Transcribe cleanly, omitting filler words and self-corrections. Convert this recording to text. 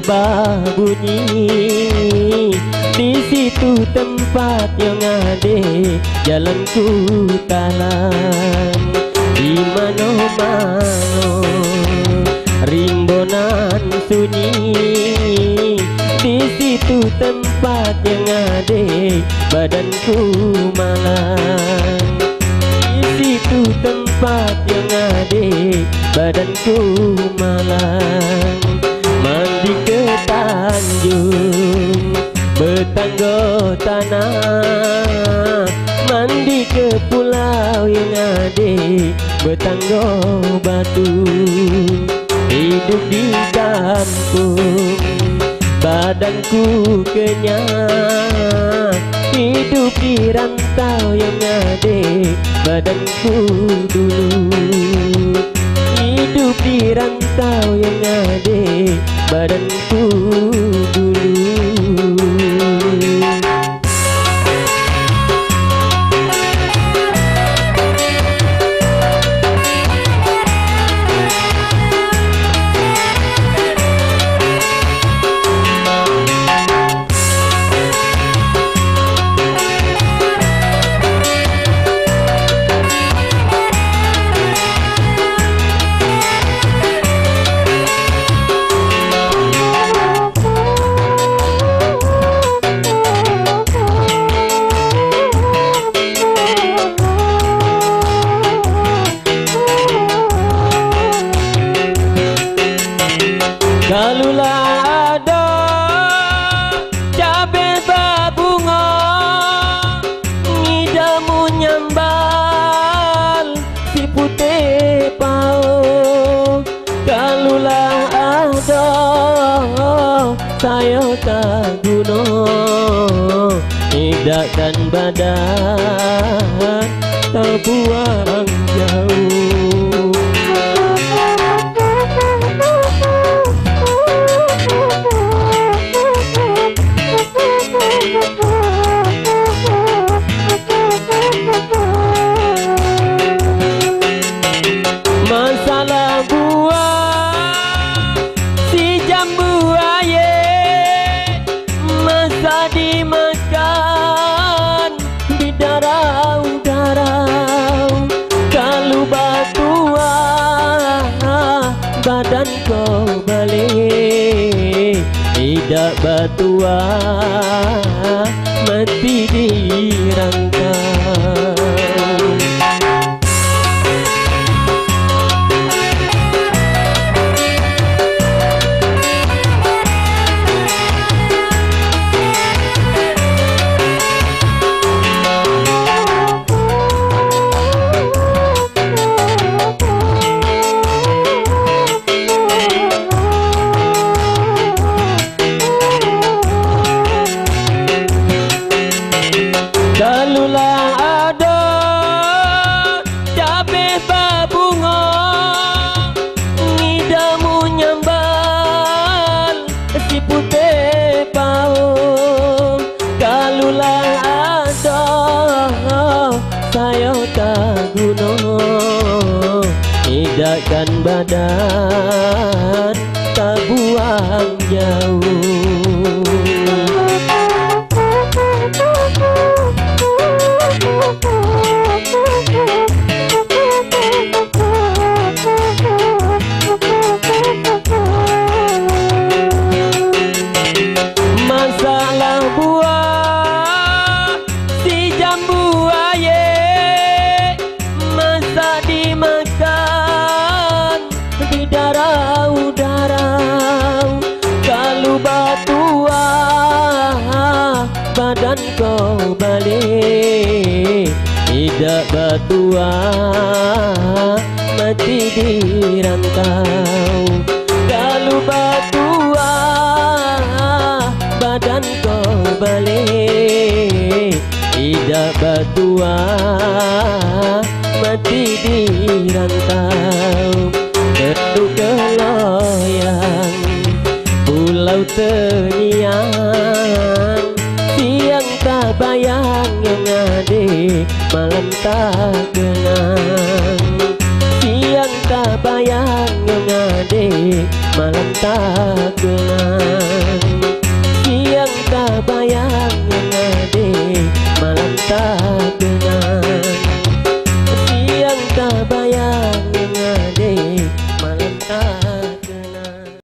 berbunyi. Di situ tempat yang ada jalanku talang. Di mano-mano rimbonan sunyi. Di situ tempat yang ada badanku malang. Di situ tempat yang ada badanku malang. Mandi ke Tanjung bertangga tanah. Mandi ke pulau yang ada bertangga batu. Hidup di kampung badanku kenyang. Hidup di rantau yang ada badanku dulu. Hidup di rantau yang ada badanku dulu. Kalulah ada cabai berbunga, ngidamu nyambal si putih pau. Kalulah ada saya tak guna, hidakkan badan tak buang jauh. Masalah buah si jambu air, masa dimakan di darau-darau. Kalau batua badan kau balik, tidak batua mati di rantau. Kalulah ada cabai berbunga, ngidamu nyambal si putih pau. Kalulah ada saya tak guna, hidakkan badan tak buang jauh. Masalah buah si jambu air, masa dimakan di darau-darau. Kalau batua badan kau balik, tidak batua mati di rantau. Kalau batua badan kau balik, tidak batua mati di rantau. Terduga loyang pulau Tenian, siang tak bayang yang ada malam tak kenang. Siang tak bayang yang ada malam tak kenang. tak